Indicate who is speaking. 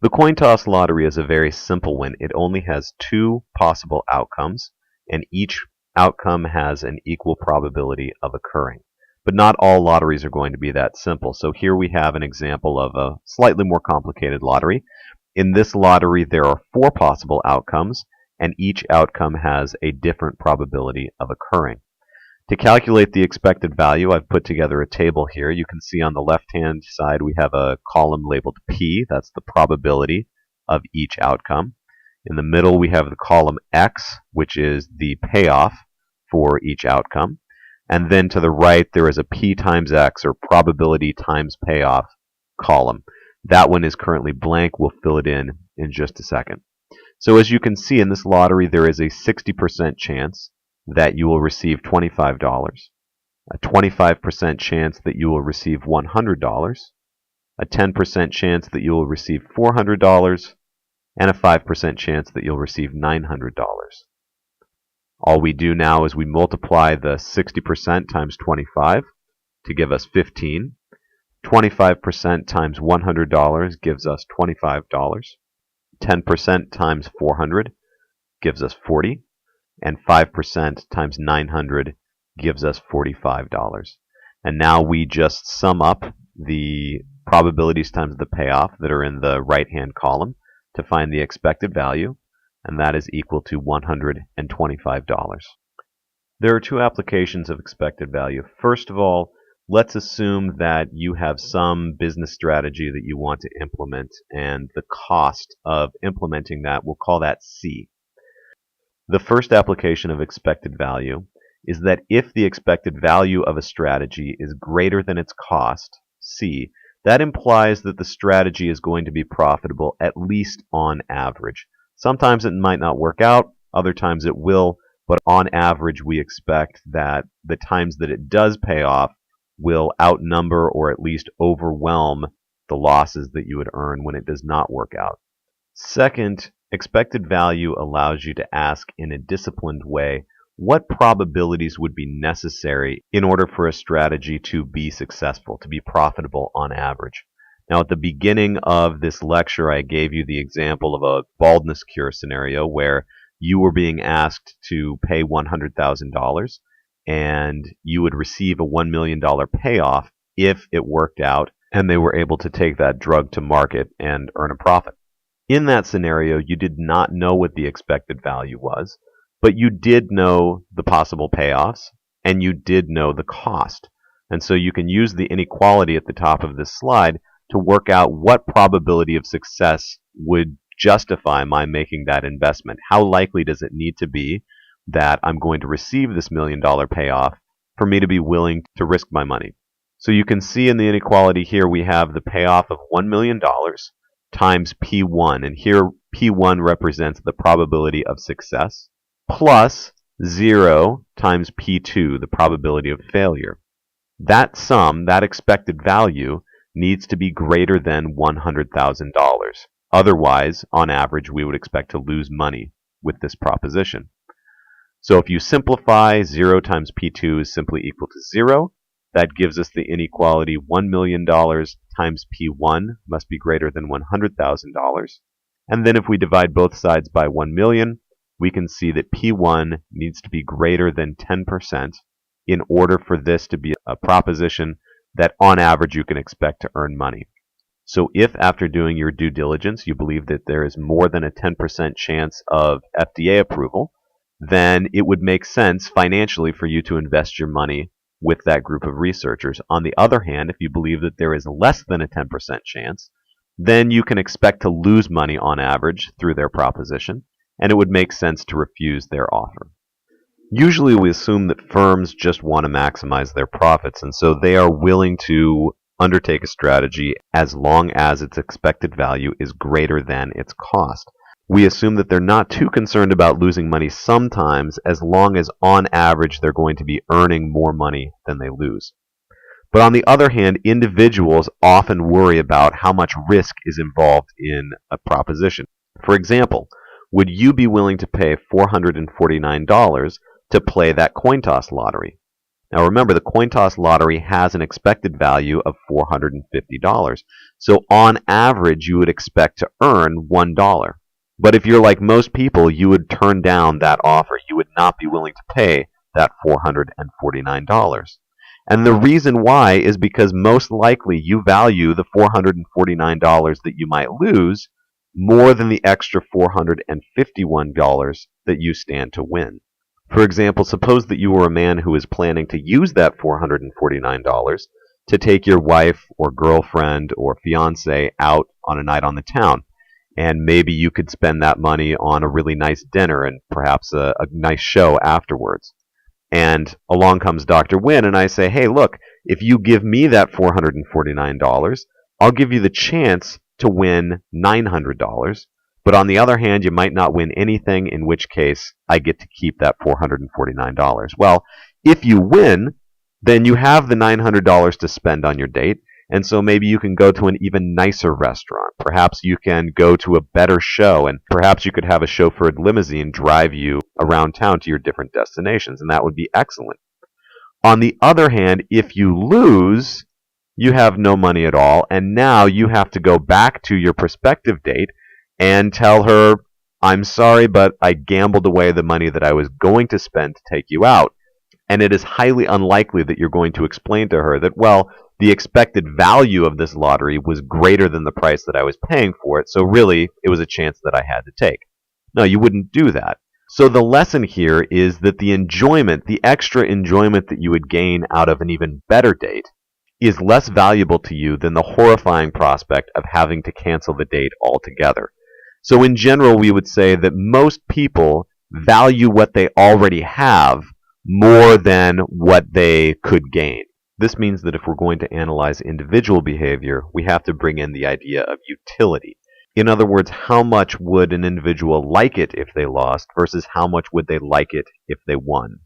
Speaker 1: The coin toss lottery is a very simple one. It only has two possible outcomes, and each outcome has an equal probability of occurring. But not all lotteries are going to be that simple. So here we have an example of a slightly more complicated lottery. In this lottery, there are four possible outcomes, and each outcome has a different probability of occurring. To calculate the expected value, I've put together a table here. You can see on the left-hand side we have a column labeled P. That's the probability of each outcome. In the middle we have the column X, which is the payoff for each outcome. And then to the right there is a P times X, or probability times payoff column. That one is currently blank. We'll fill it in just a second. So as you can see, in this lottery there is a 60% chance that you will receive $25, a 25% chance that you will receive $100, a 10% chance that you will receive $400, and a 5% chance that you'll receive $900. All we do now is we multiply the 60% times 25 to give us 15. 25% times $100 gives us $25. 10% times 400 gives us 40. And 5% times 900 gives us $45. And now we just sum up the probabilities times the payoff that are in the right-hand column to find the expected value, and that is equal to $125. There are two applications of expected value. First of all, let's assume that you have some business strategy that you want to implement, and the cost of implementing that, we'll call that C. The first application of expected value is that if the expected value of a strategy is greater than its cost, C, that implies that the strategy is going to be profitable at least on average. Sometimes it might not work out, other times it will, but on average we expect that the times that it does pay off will outnumber or at least overwhelm the losses that you would earn when it does not work out. Second, expected value allows you to ask in a disciplined way what probabilities would be necessary in order for a strategy to be successful, to be profitable on average. Now, at the beginning of this lecture, I gave you the example of a baldness cure scenario where you were being asked to pay $100,000 and you would receive a $1 million payoff if it worked out and they were able to take that drug to market and earn a profit. In that scenario, you did not know what the expected value was, but you did know the possible payoffs, and you did know the cost. And so you can use the inequality at the top of this slide to work out what probability of success would justify my making that investment. How likely does it need to be that I'm going to receive this $1 million payoff for me to be willing to risk my money? So you can see in the inequality here we have the payoff of $1 million times P1, and here P1 represents the probability of success, plus 0 times P2, the probability of failure. That sum, that expected value, needs to be greater than $100,000. Otherwise, on average, we would expect to lose money with this proposition. So if you simplify, 0 times P2 is simply equal to 0. That gives us the inequality $1 million times P1 must be greater than $100,000. And then if we divide both sides by 1 million, we can see that P1 needs to be greater than 10% in order for this to be a proposition that on average you can expect to earn money. So if after doing your due diligence you believe that there is more than a 10% chance of FDA approval, then it would make sense financially for you to invest your money with that group of researchers. On the other hand, if you believe that there is less than a 10% chance, then you can expect to lose money on average through their proposition, and it would make sense to refuse their offer. Usually we assume that firms just want to maximize their profits, and so they are willing to undertake a strategy as long as its expected value is greater than its cost. We assume that they're not too concerned about losing money sometimes, as long as on average they're going to be earning more money than they lose. But on the other hand, individuals often worry about how much risk is involved in a proposition. For example, would you be willing to pay $449 to play that coin toss lottery? Now remember, the coin toss lottery has an expected value of $450. So on average, you would expect to earn $1. But if you're like most people, you would turn down that offer. You would not be willing to pay that $449. And the reason why is because most likely you value the $449 that you might lose more than the extra $451 that you stand to win. For example, suppose that you were a man who is planning to use that $449 to take your wife or girlfriend or fiance out on a night on the town. And maybe you could spend that money on a really nice dinner and perhaps a nice show afterwards. And along comes Dr. Wynn, and I say, hey, look, if you give me that $449, I'll give you the chance to win $900. But on the other hand, you might not win anything, in which case I get to keep that $449. Well, if you win, then you have the $900 to spend on your date, and so maybe you can go to an even nicer restaurant. Perhaps you can go to a better show, and perhaps you could have a chauffeured limousine drive you around town to your different destinations, and that would be excellent. On the other hand, if you lose, you have no money at all, and now you have to go back to your prospective date and tell her, I'm sorry, but I gambled away the money that I was going to spend to take you out. And it is highly unlikely that you're going to explain to her that, well, the expected value of this lottery was greater than the price that I was paying for it, so really it was a chance that I had to take. No, you wouldn't do that. So the lesson here is that the enjoyment, the extra enjoyment that you would gain out of an even better date, is less valuable to you than the horrifying prospect of having to cancel the date altogether. So in general, we would say that most people value what they already have more than what they could gain. This means that if we're going to analyze individual behavior, we have to bring in the idea of utility. In other words, how much would an individual like it if they lost versus how much would they like it if they won?